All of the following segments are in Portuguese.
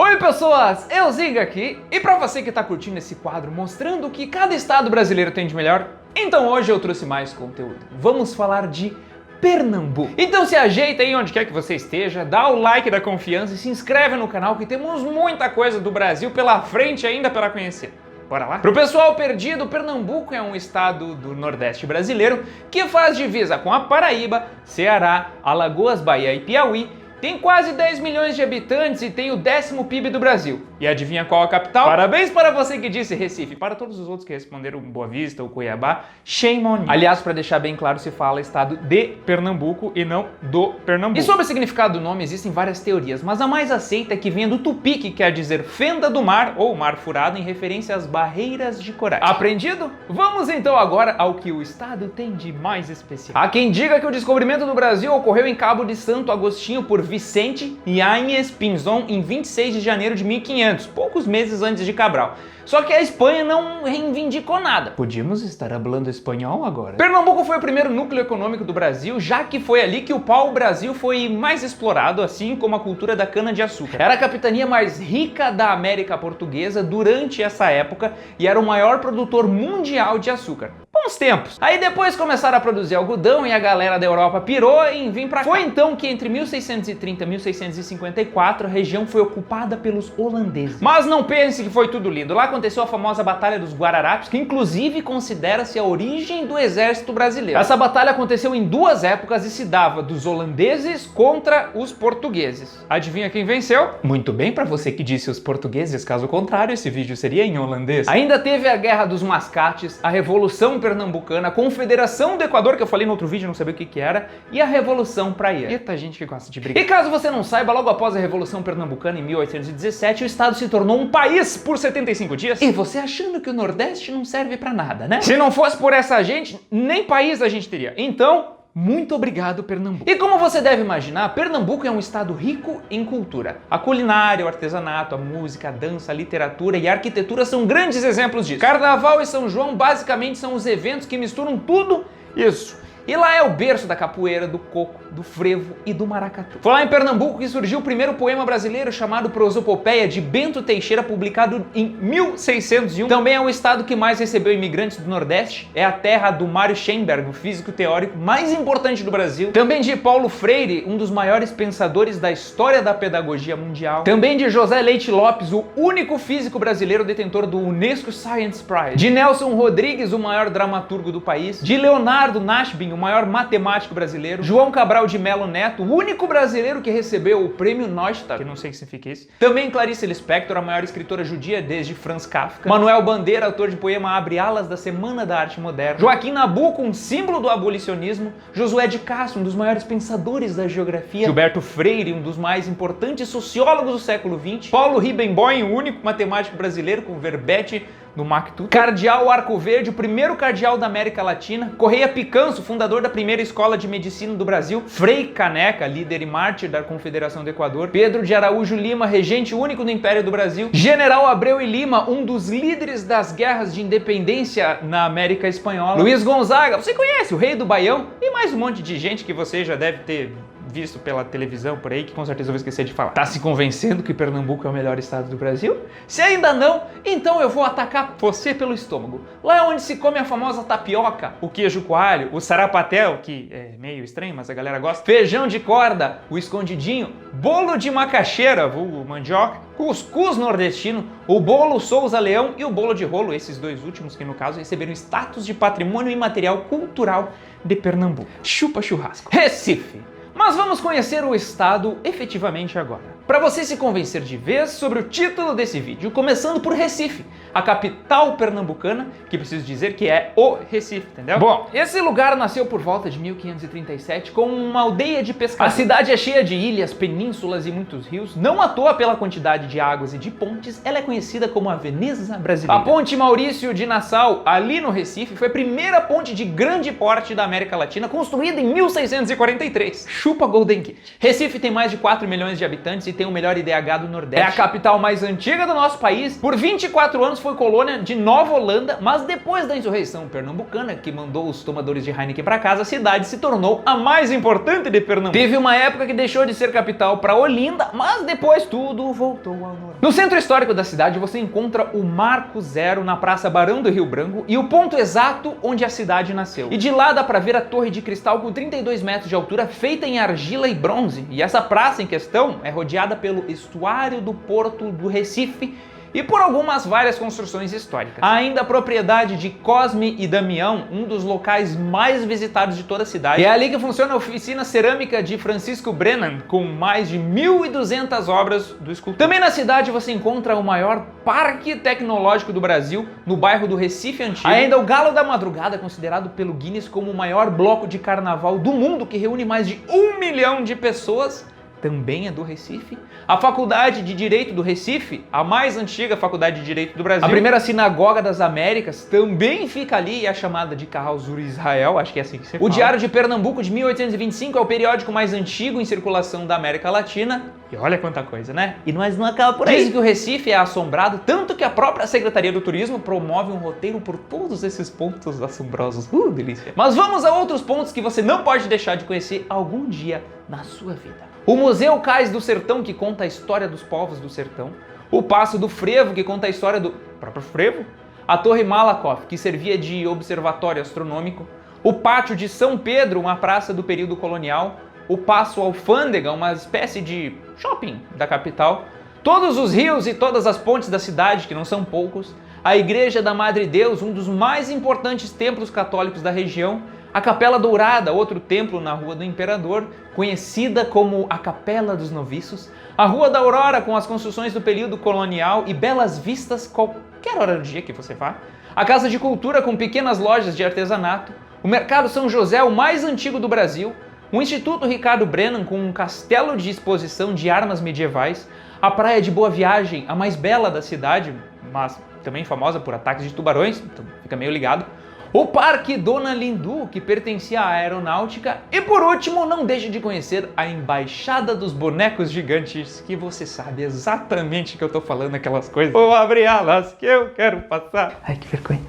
Oi pessoas, eu Zinga aqui, e pra você que tá curtindo esse quadro mostrando o que cada estado brasileiro tem de melhor, então hoje eu trouxe mais conteúdo. Vamos falar de Pernambuco. Então se ajeita aí onde quer que você esteja, dá o like da confiança e se inscreve no canal que temos muita coisa do Brasil pela frente ainda para conhecer. Bora lá? Pro pessoal perdido, Pernambuco é um estado do Nordeste brasileiro que faz divisa com a Paraíba, Ceará, Alagoas, Bahia e Piauí. Tem quase 10 milhões de habitantes e tem o 10º PIB do Brasil. E adivinha qual a capital? Parabéns para você que disse Recife. Para todos os outros que responderam Boa Vista ou Cuiabá, shame on you. Aliás, para deixar bem claro, se fala estado de Pernambuco e não do Pernambuco. E sobre o significado do nome existem várias teorias, mas a mais aceita é que venha do tupi, que quer dizer fenda do mar ou mar furado, em referência às barreiras de corais. Aprendido? Vamos então agora ao que o estado tem de mais especial. Há quem diga que o descobrimento do Brasil ocorreu em Cabo de Santo Agostinho por Vicente Yáñez Pinzón em 26 de janeiro de 1500, poucos meses antes de Cabral. Só que a Espanha não reivindicou nada. Podíamos estar falando espanhol agora. Pernambuco foi o primeiro núcleo econômico do Brasil, já que foi ali que o pau-brasil foi mais explorado, assim como a cultura da cana-de-açúcar. Era a capitania mais rica da América Portuguesa durante essa época e era o maior produtor mundial de açúcar. Bons tempos. Aí depois começaram a produzir algodão e a galera da Europa pirou em vir pra cá. Foi então que entre 1630 e 1654 a região foi ocupada pelos holandeses. Mas não pense que foi tudo lindo. Lá aconteceu a famosa Batalha dos Guararapes, que inclusive considera-se a origem do exército brasileiro. Essa batalha aconteceu em duas épocas e se dava dos holandeses contra os portugueses. Adivinha quem venceu? Muito bem para você que disse os portugueses, caso contrário esse vídeo seria em holandês. Ainda teve a Guerra dos Mascates, a Revolução Pernambucana, a Confederação do Equador, que eu falei no outro vídeo, não sabia o que era, e a Revolução Praia. Eita, gente que gosta de brigar. E caso você não saiba, logo após a Revolução Pernambucana em 1817, o estado se tornou um país por 75 dias. E você achando que o Nordeste não serve pra nada, né? Se não fosse por essa gente, nem país a gente teria. Então, muito obrigado, Pernambuco. E como você deve imaginar, Pernambuco é um estado rico em cultura. A culinária, o artesanato, a música, a dança, a literatura e a arquitetura são grandes exemplos disso. Carnaval e São João basicamente são os eventos que misturam tudo isso. E lá é o berço da capoeira, do coco, do frevo e do maracatu. Foi lá em Pernambuco que surgiu o primeiro poema brasileiro chamado Prosopopeia, de Bento Teixeira, publicado em 1601. Também é o estado que mais recebeu imigrantes do Nordeste. É a terra do Mário Schemberg, o físico teórico mais importante do Brasil. Também de Paulo Freire, um dos maiores pensadores da história da pedagogia mundial. Também de José Leite Lopes, o único físico brasileiro detentor do UNESCO Science Prize. De Nelson Rodrigues, o maior dramaturgo do país. De Leonardo Nashbin, o maior matemático brasileiro. João Cabral de Melo Neto, o único brasileiro que recebeu o prêmio Neustadt, que não sei o que significa isso. Também Clarice Lispector, a maior escritora judia desde Franz Kafka. Manuel Bandeira, autor de poema Abre Alas da Semana da Arte Moderna. Joaquim Nabuco, um símbolo do abolicionismo. Josué de Castro, um dos maiores pensadores da geografia. Gilberto Freire, um dos mais importantes sociólogos do século XX. Paulo Ribbenboim, o único matemático brasileiro com verbete no Mactu. Cardeal Arco Verde, o primeiro cardeal da América Latina. Correia Picanso, fundador da primeira escola de medicina do Brasil. Frei Caneca, líder e mártir da Confederação do Equador. Pedro de Araújo Lima, regente único do Império do Brasil. General Abreu e Lima, um dos líderes das guerras de independência na América Espanhola. Luiz Gonzaga, você conhece, o rei do Baião, e mais um monte de gente que você já deve ter visto pela televisão por aí, que com certeza eu vou esquecer de falar. Tá se convencendo que Pernambuco é o melhor estado do Brasil? Se ainda não, então eu vou atacar você pelo estômago. Lá é onde se come a famosa tapioca, o queijo coalho, o sarapatel, que é meio estranho, mas a galera gosta, feijão de corda, o escondidinho, bolo de macaxeira, vulgo mandioca, cuscuz nordestino, o bolo Souza Leão e o bolo de rolo, esses dois últimos que no caso receberam status de patrimônio imaterial cultural de Pernambuco. Chupa churrasco. Recife. Mas vamos conhecer o estado efetivamente agora. Para você se convencer de vez sobre o título desse vídeo, começando por Recife, a capital pernambucana, que preciso dizer que é o Recife, entendeu? Bom, esse lugar nasceu por volta de 1537 como uma aldeia de pescadores. A cidade é cheia de ilhas, penínsulas e muitos rios. Não à toa pela quantidade de águas e de pontes, ela é conhecida como a Veneza brasileira. A ponte Maurício de Nassau, ali no Recife, foi a primeira ponte de grande porte da América Latina, construída em 1643. Chupa Golden Gate. Recife tem mais de 4 milhões de habitantes e tem o melhor IDH do Nordeste. É a capital mais antiga do nosso país. Por 24 anos foi colônia de Nova Holanda, mas depois da insurreição pernambucana, que mandou os tomadores de Heineken para casa, a cidade se tornou a mais importante de Pernambuco. Teve uma época que deixou de ser capital para Olinda, mas depois tudo voltou ao normal. No centro histórico da cidade você encontra o Marco Zero na Praça Barão do Rio Branco e o ponto exato onde a cidade nasceu. E de lá dá para ver a Torre de Cristal com 32 metros de altura, feita em argila e bronze. E essa praça em questão é rodeada pelo estuário do Porto do Recife e por algumas várias construções históricas. Ainda a propriedade de Cosme e Damião, um dos locais mais visitados de toda a cidade. E é ali que funciona a oficina cerâmica de Francisco Brennan, com mais de 1.200 obras do escultor. Também na cidade você encontra o maior parque tecnológico do Brasil, no bairro do Recife Antigo. Ainda o Galo da Madrugada, considerado pelo Guinness como o maior bloco de carnaval do mundo, que reúne mais de 1 milhão de pessoas, também é do Recife. A Faculdade de Direito do Recife, a mais antiga faculdade de Direito do Brasil. A primeira sinagoga das Américas também fica ali e é chamada de Carrausur Israel, acho que é assim que se fala. O Diário de Pernambuco, de 1825, é o periódico mais antigo em circulação da América Latina. E olha quanta coisa, né? E nós não acaba por aí. Dizem que o Recife é assombrado, tanto que a própria Secretaria do Turismo promove um roteiro por todos esses pontos assombrosos. Delícia. Mas vamos a outros pontos que você não pode deixar de conhecer algum dia na sua vida. O Museu Cais do Sertão, que conta a história dos povos do sertão. O Paço do Frevo, que conta a história do próprio frevo. A Torre Malakoff, que servia de observatório astronômico. O Pátio de São Pedro, uma praça do período colonial. O Paço Alfândega, uma espécie de shopping da capital. Todos os rios e todas as pontes da cidade, que não são poucos. A Igreja da Madre Deus, um dos mais importantes templos católicos da região. A Capela Dourada, outro templo na Rua do Imperador, conhecida como a Capela dos Noviços. A Rua da Aurora, com as construções do período colonial e belas vistas qualquer hora do dia que você vá. A Casa de Cultura, com pequenas lojas de artesanato. O Mercado São José, o mais antigo do Brasil. O Instituto Ricardo Brennan, com um castelo de exposição de armas medievais. A Praia de Boa Viagem, a mais bela da cidade, mas também famosa por ataques de tubarões, então fica meio ligado. O Parque Dona Lindu, que pertencia à aeronáutica. E por último, não deixe de conhecer a Embaixada dos Bonecos Gigantes, que você sabe exatamente que eu tô falando aquelas coisas. Vou abrir alas que eu quero passar. Ai, que vergonha.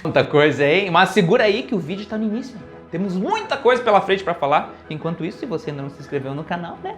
Muita coisa, hein? Mas segura aí que o vídeo tá no início. Temos muita coisa pela frente pra falar. Enquanto isso, se você ainda não se inscreveu no canal, né?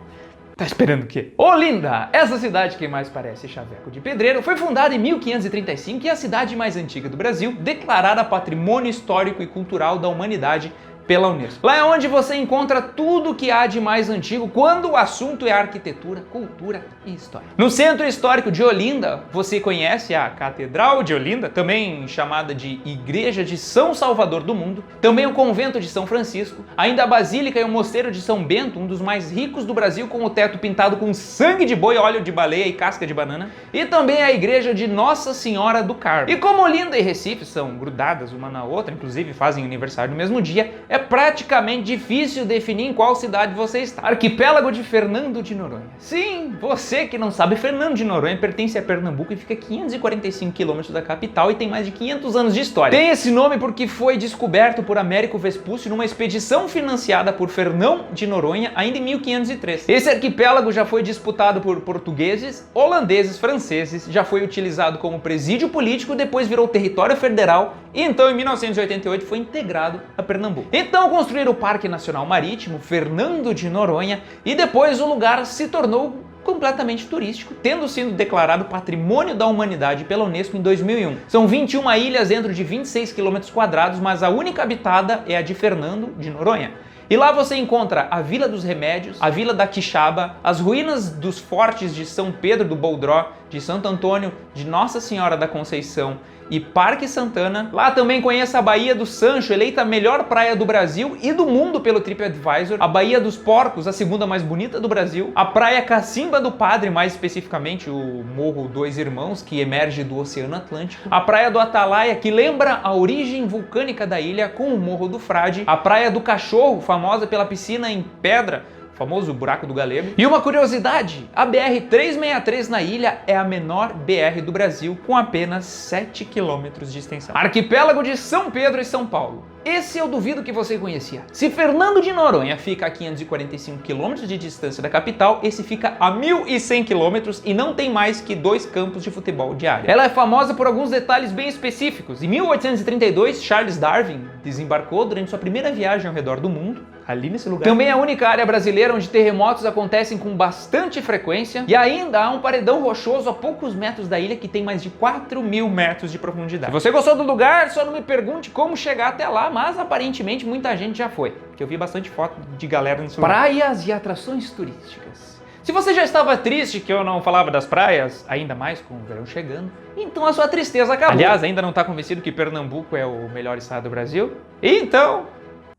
Tá esperando o quê? Olinda, essa cidade que mais parece chaveco de pedreiro, foi fundada em 1535 e é a cidade mais antiga do Brasil, declarada Patrimônio Histórico e Cultural da Humanidade pela Unesco. Lá é onde você encontra tudo que há de mais antigo quando o assunto é arquitetura, cultura e história. No centro histórico de Olinda, você conhece a Catedral de Olinda, também chamada de Igreja de São Salvador do Mundo, também o Convento de São Francisco, ainda a Basílica e o Mosteiro de São Bento, um dos mais ricos do Brasil, com o teto pintado com sangue de boi, óleo de baleia e casca de banana, e também a Igreja de Nossa Senhora do Carmo. E como Olinda e Recife são grudadas uma na outra, inclusive fazem aniversário no mesmo dia, é praticamente difícil definir em qual cidade você está. Arquipélago de Fernando de Noronha. Sim, você que não sabe, Fernando de Noronha pertence a Pernambuco e fica a 545 quilômetros da capital e tem mais de 500 anos de história. Tem esse nome porque foi descoberto por Américo Vespúcio numa expedição financiada por Fernão de Noronha ainda em 1503. Esse arquipélago já foi disputado por portugueses, holandeses, franceses, já foi utilizado como presídio político, depois virou território federal e então em 1988 foi integrado a Pernambuco. Então construíram o Parque Nacional Marítimo Fernando de Noronha e depois o lugar se tornou completamente turístico, tendo sido declarado Patrimônio da Humanidade pela Unesco em 2001. São 21 ilhas dentro de 26 km², mas a única habitada é a de Fernando de Noronha. E lá você encontra a Vila dos Remédios, a Vila da Quixaba, as ruínas dos fortes de São Pedro do Boldró, de Santo Antônio, de Nossa Senhora da Conceição e Parque Santana. Lá também conheça a Baía do Sancho, eleita a melhor praia do Brasil e do mundo pelo TripAdvisor, a Baía dos Porcos, a segunda mais bonita do Brasil, a Praia Cacimba do Padre, mais especificamente o Morro Dois Irmãos, que emerge do Oceano Atlântico, a Praia do Atalaia, que lembra a origem vulcânica da ilha com o Morro do Frade, a Praia do Cachorro, famosa pela piscina em pedra, famoso Buraco do Galego. E uma curiosidade, a BR-363 na ilha é a menor BR do Brasil, com apenas 7 km de extensão. Arquipélago de São Pedro e São Paulo. esse eu duvido que você conhecia. Se Fernando de Noronha fica a 545 km de distância da capital, esse fica a 1.100 km e não tem mais que 2 campos de futebol de área. Ela é famosa por alguns detalhes bem específicos. Em 1832, Charles Darwin desembarcou durante sua primeira viagem ao redor do mundo, ali nesse lugar. Também é a única área brasileira onde terremotos acontecem com bastante frequência e ainda há um paredão rochoso a poucos metros da ilha que tem mais de 4.000 metros de profundidade. Se você gostou do lugar, só não me pergunte como chegar até lá, mas aparentemente muita gente já foi, porque eu vi bastante foto de galera nesse lugar. Praias e atrações turísticas. Se você já estava triste que eu não falava das praias, ainda mais com o verão chegando, então a sua tristeza acabou. Aliás, ainda não está convencido que Pernambuco é o melhor estado do Brasil? Então,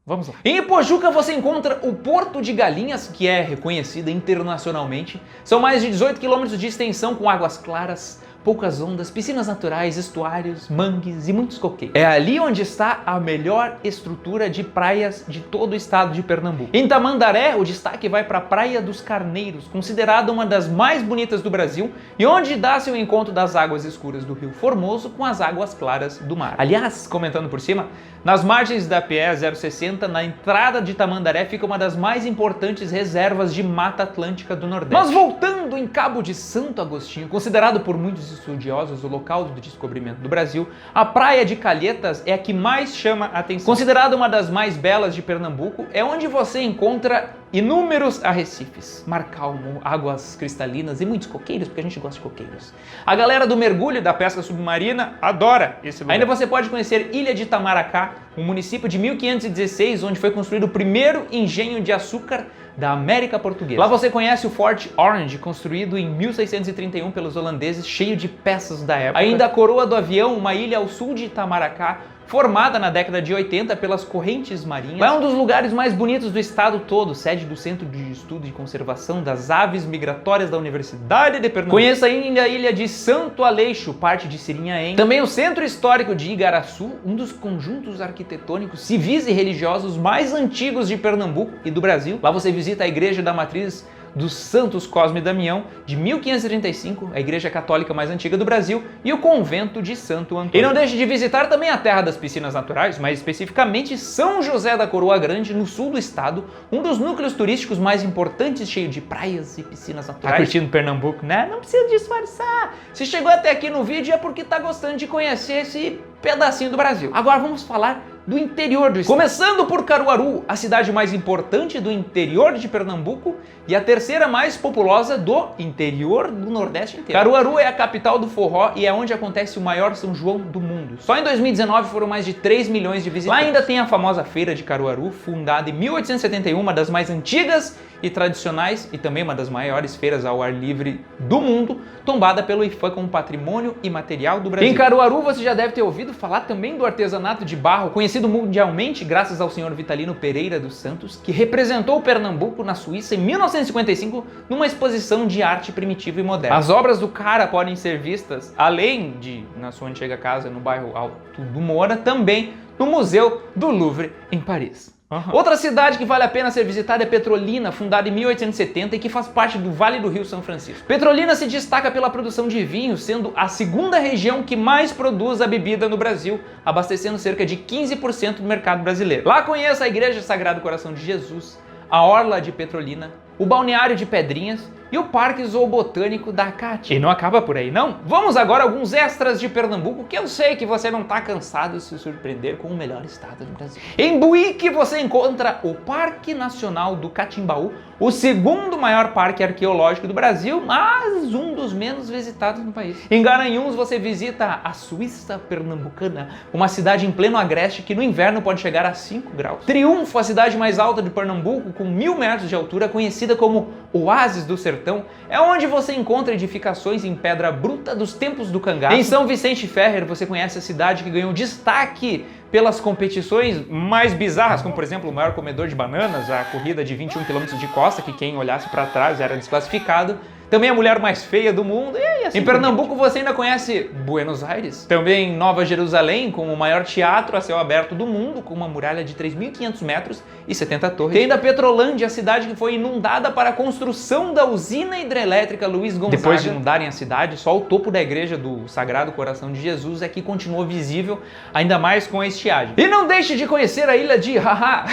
vamos lá. Em Ipojuca você encontra o Porto de Galinhas, que é reconhecido internacionalmente. São mais de 18 quilômetros de extensão com águas claras, poucas ondas, piscinas naturais, estuários, mangues e muitos coqueiros. É ali onde está a melhor estrutura de praias de todo o estado de Pernambuco. Em Tamandaré, o destaque vai para a Praia dos Carneiros, considerada uma das mais bonitas do Brasil e onde dá-se o encontro das águas escuras do Rio Formoso com as águas claras do mar. Aliás, comentando por cima, nas margens da PE 060, na entrada de Tamandaré, fica uma das mais importantes reservas de Mata Atlântica do Nordeste. Mas voltando em Cabo de Santo Agostinho, considerado por muitos estudiosos o local do descobrimento do Brasil, a Praia de Calhetas é a que mais chama a atenção. Considerada uma das mais belas de Pernambuco, é onde você encontra inúmeros arrecifes, mar calmo, águas cristalinas e muitos coqueiros, porque a gente gosta de coqueiros. A galera do mergulho e da pesca submarina adora esse lugar. Ainda você pode conhecer Ilha de Itamaracá, um município de 1516, onde foi construído o primeiro engenho de açúcar da América Portuguesa. Lá você conhece o Fort Orange, construído em 1631 pelos holandeses, cheio de peças da época. Ainda a Coroa do Avião, uma ilha ao sul de Itamaracá, formada na década de 80 pelas correntes marinhas. É um dos lugares mais bonitos do estado todo, sede do Centro de Estudo e Conservação das Aves Migratórias da Universidade de Pernambuco. Conheça ainda a ilha de Santo Aleixo, parte de Sirinhaém. Também o Centro Histórico de Igaraçu, um dos conjuntos arquitetônicos, civis e religiosos mais antigos de Pernambuco e do Brasil. Lá você visita a Igreja da Matriz dos Santos Cosme e Damião, de 1535, a igreja católica mais antiga do Brasil, e o convento de Santo Antônio. E não deixe de visitar também a terra das piscinas naturais, mais especificamente São José da Coroa Grande, no sul do estado, um dos núcleos turísticos mais importantes, cheio de praias e piscinas naturais. Tá curtindo Pernambuco, né? Não precisa disfarçar. Se chegou até aqui no vídeo é porque tá gostando de conhecer esse pedacinho do Brasil. Agora vamos falar do interior do estado. Começando por Caruaru, a cidade mais importante do interior de Pernambuco e a terceira mais populosa do interior do Nordeste inteiro. Caruaru é a capital do forró e é onde acontece o maior São João do mundo. Só em 2019 foram mais de 3 milhões de visitantes. Lá ainda tem a famosa Feira de Caruaru, fundada em 1871, uma das mais antigas e tradicionais e também uma das maiores feiras ao ar livre do mundo, tombada pelo IFAM como Patrimônio Imaterial do Brasil. Em Caruaru você já deve ter ouvido falar também do artesanato de barro, conhecido mundialmente graças ao senhor Vitalino Pereira dos Santos, que representou Pernambuco na Suíça em 1955 numa exposição de arte primitiva e moderna. As obras do cara podem ser vistas, além de na sua antiga casa no bairro Alto do Moura, também no Museu do Louvre em Paris. Outra cidade que vale a pena ser visitada é Petrolina, fundada em 1870 e que faz parte do Vale do Rio São Francisco. Petrolina se destaca pela produção de vinho, sendo a segunda região que mais produz a bebida no Brasil, abastecendo cerca de 15% do mercado brasileiro. Lá conheça a Igreja Sagrado Coração de Jesus, a Orla de Petrolina, o Balneário de Pedrinhas e o Parque Zoobotânico da Cátia. E não acaba por aí, não? Vamos agora a alguns extras de Pernambuco, que eu sei que você não está cansado de se surpreender com o melhor estado do Brasil. Em Buíque você encontra o Parque Nacional do Catimbaú, o segundo maior parque arqueológico do Brasil, mas um dos menos visitados no país. Em Garanhuns você visita a Suíça Pernambucana, uma cidade em pleno agreste que no inverno pode chegar a 5 graus. Triunfo, a cidade mais alta de Pernambuco, com 1.000 metros de altura, conhecida como Oásis do Sertão, é onde você encontra edificações em pedra bruta dos tempos do cangaço. Em São Vicente Ferrer você conhece a cidade que ganhou destaque pelas competições mais bizarras, como por exemplo o maior comedor de bananas, a corrida de 21 km de costa, que quem olhasse para trás era desclassificado. Também a mulher mais feia do mundo e Em Pernambuco você ainda conhece Buenos Aires, também Nova Jerusalém, com o maior teatro a céu aberto do mundo, com uma muralha de 3.500 metros e 70 torres. Tem ainda Petrolândia, a cidade que foi inundada para a construção da usina hidrelétrica Luiz Gonzaga. Depois de inundarem a cidade, só o topo da igreja do Sagrado Coração de Jesus é que continuou visível, ainda mais com a estiagem. E não deixe de conhecer a ilha de Haha,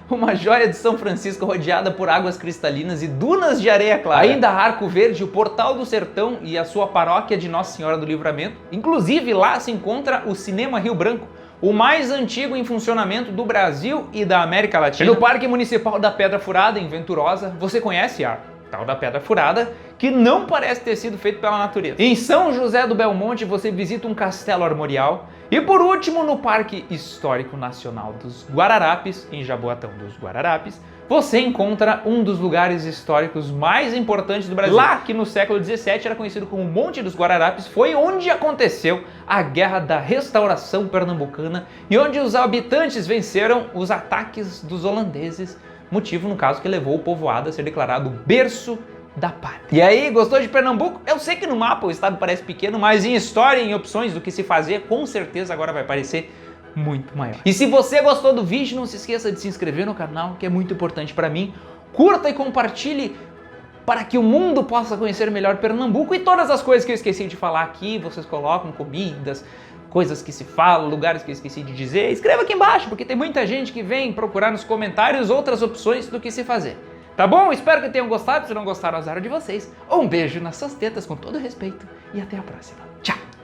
uma joia de São Francisco rodeada por águas cristalinas e dunas de areia clara. Ainda Arco Verde, o Portal do Sertão e a sua paróquia de Nossa Senhora do Livramento. Inclusive lá se encontra o Cinema Rio Branco, o mais antigo em funcionamento do Brasil e da América Latina. E no Parque Municipal da Pedra Furada, em Venturosa, você conhece a tal da Pedra Furada, que não parece ter sido feito pela natureza. Em São José do Belmonte você visita um castelo armorial. E por último, no Parque Histórico Nacional dos Guararapes, em Jaboatão dos Guararapes, você encontra um dos lugares históricos mais importantes do Brasil. Lá, que no século XVII era conhecido como Monte dos Guararapes, foi onde aconteceu a Guerra da Restauração Pernambucana e onde os habitantes venceram os ataques dos holandeses, motivo, no caso, que levou o povoado a ser declarado berço da pátria. E aí, gostou de Pernambuco? Eu sei que no mapa o estado parece pequeno, mas em história e em opções do que se fazer, com certeza agora vai parecer muito maior. E se você gostou do vídeo, não se esqueça de se inscrever no canal, que é muito importante para mim. Curta e compartilhe para que o mundo possa conhecer melhor Pernambuco e todas as coisas que eu esqueci de falar aqui, vocês colocam comidas, coisas que se falam, lugares que eu esqueci de dizer. Escreva aqui embaixo, porque tem muita gente que vem procurar nos comentários outras opções do que se fazer. Tá bom? Espero que tenham gostado. Se não gostaram, azar de vocês. Um beijo nas suas tetas com todo respeito e até a próxima. Tchau!